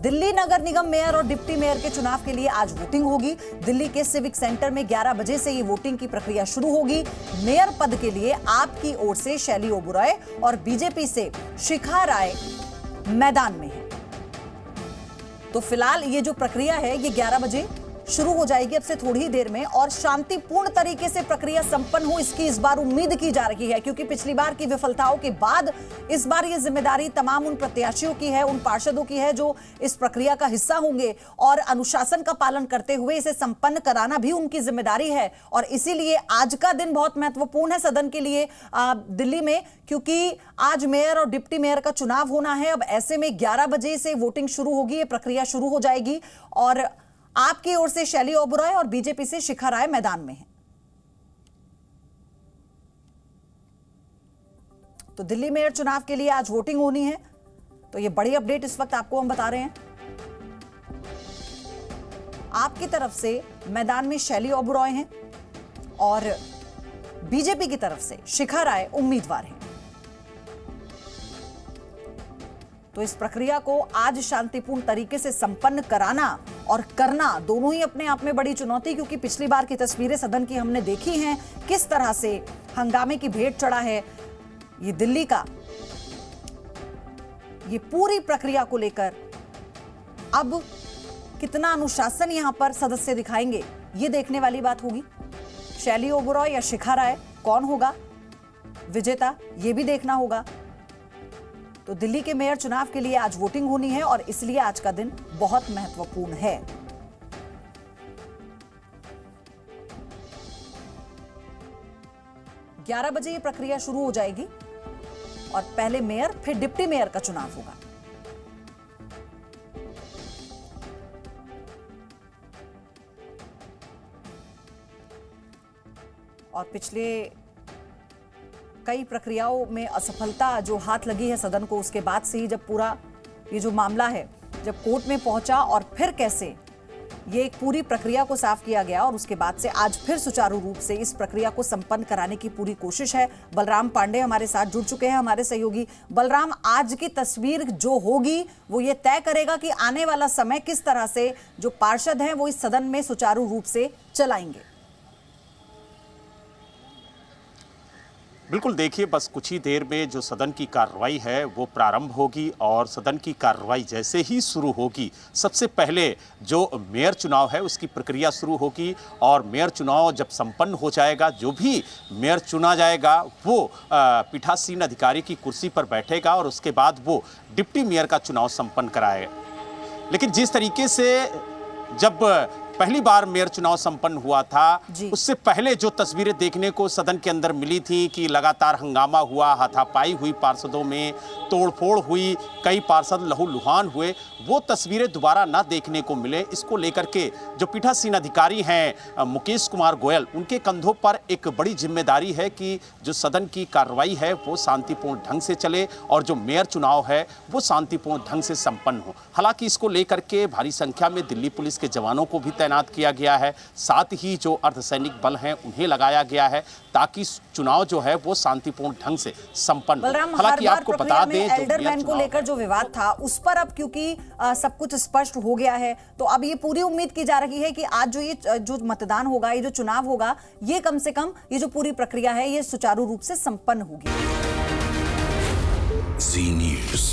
दिल्ली नगर निगम mayor और deputy mayor के चुनाव के लिए आज वोटिंग होगी। दिल्ली के सिविक सेंटर में 11 बजे से ये वोटिंग की प्रक्रिया शुरू होगी। मेयर पद के लिए आप की ओर से शैली ओबरॉय और बीजेपी से शिखा राय मैदान में है। तो फिलहाल ये जो प्रक्रिया है ये 11 बजे शुरू हो जाएगी, अब से थोड़ी ही देर में, और शांतिपूर्ण तरीके से प्रक्रिया संपन्न हो इसकी इस बार उम्मीद की जा रही है, क्योंकि पिछली बार की विफलताओं के बाद इस बार ये जिम्मेदारी तमाम उन प्रत्याशियों की है, उन पार्षदों की है जो इस प्रक्रिया का हिस्सा होंगे, और अनुशासन का पालन करते हुए इसे संपन्न कराना भी उनकी जिम्मेदारी है। और इसीलिए आज का दिन बहुत महत्वपूर्ण है सदन के लिए दिल्ली में, क्योंकि आज मेयर और डिप्टी मेयर का चुनाव होना है। अब ऐसे में 11 बजे से वोटिंग शुरू होगी, ये प्रक्रिया शुरू हो जाएगी, और आपकी ओर से शैली ओबरॉय और बीजेपी से शिखा राय मैदान में है। तो दिल्ली मेयर चुनाव के लिए आज वोटिंग होनी है, तो ये बड़ी अपडेट इस वक्त आपको हम बता रहे हैं। आपकी तरफ से मैदान में शैली ओबरॉय हैं और बीजेपी की तरफ से शिखा राय उम्मीदवार हैं। तो इस प्रक्रिया को आज शांतिपूर्ण तरीके से संपन्न कराना और करना दोनों ही अपने आप में बड़ी चुनौती, क्योंकि पिछली बार की तस्वीरें सदन की हमने देखी हैं, किस तरह से हंगामे की भेंट चढ़ा है ये दिल्ली का। ये पूरी प्रक्रिया को लेकर अब कितना अनुशासन यहां पर सदस्य दिखाएंगे, ये देखने वाली बात होगी। शैली ओबरॉय या शिखा राय, कौन होगा विजेता, ये भी देखना होगा। तो दिल्ली के मेयर चुनाव के लिए आज वोटिंग होनी है और इसलिए आज का दिन बहुत महत्वपूर्ण है। ग्यारह बजे ये प्रक्रिया शुरू हो जाएगी और पहले मेयर फिर डिप्टी मेयर का चुनाव होगा। और पिछले कई प्रक्रियाओं में असफलता जो हाथ लगी है सदन को, उसके बाद से ही जब पूरा ये जो मामला है जब कोर्ट में पहुंचा और फिर कैसे ये एक पूरी प्रक्रिया को साफ किया गया, और उसके बाद से आज फिर सुचारू रूप से इस प्रक्रिया को संपन्न कराने की पूरी कोशिश है। बलराम पांडे हमारे साथ जुड़ चुके हैं, हमारे सहयोगी। बलराम, आज की तस्वीर जो होगी वो ये तय करेगा कि आने वाला समय किस तरह से जो पार्षद हैं वो इस सदन में सुचारू रूप से चलाएंगे। बिल्कुल, देखिए बस कुछ ही देर में जो सदन की कार्रवाई है वो प्रारंभ होगी, और सदन की कार्रवाई जैसे ही शुरू होगी सबसे पहले जो मेयर चुनाव है उसकी प्रक्रिया शुरू होगी, और मेयर चुनाव जब संपन्न हो जाएगा, जो भी मेयर चुना जाएगा वो पीठासीन अधिकारी की कुर्सी पर बैठेगा और उसके बाद वो डिप्टी मेयर का चुनाव संपन्न कराएगा। लेकिन जिस तरीके से जब पहली बार मेयर चुनाव संपन्न हुआ था, उससे पहले जो तस्वीरें देखने को सदन के अंदर मिली थी कि लगातार हंगामा हुआ, हाथापाई हुई, पार्षदों में तोड़फोड़ हुई, कई पार्षद लहूलुहान हुए, वो तस्वीरें दोबारा ना देखने को मिले। इसको लेकर के जो पीठासीन अधिकारी हैं मुकेश कुमार गोयल, उनके कंधों पर एक बड़ी जिम्मेदारी है कि जो सदन की कार्रवाई है वो शांतिपूर्ण ढंग से चले और जो मेयर चुनाव है वो शांतिपूर्ण ढंग से संपन्न हो। हालांकि इसको लेकर के भारी संख्या में दिल्ली पुलिस के जवानों को भी तैनात किया गया है, साथ ही जो अर्धसैनिक बल हैं उन्हें लगाया गया है, ताकि चुनाव जो है वो शांतिपूर्ण ढंग से संपन्न हो। हालांकि आपको बता दें एल्डरमैन को लेकर जो विवाद था उस पर अब क्योंकि सब कुछ स्पष्ट हो गया है, तो अब ये पूरी उम्मीद की जा रही है कि आज जो मतदान होगा, ये जो चुनाव होगा, ये कम से कम ये जो पूरी प्रक्रिया है ये सुचारू रूप से संपन्न होगी। जी न्यूज़।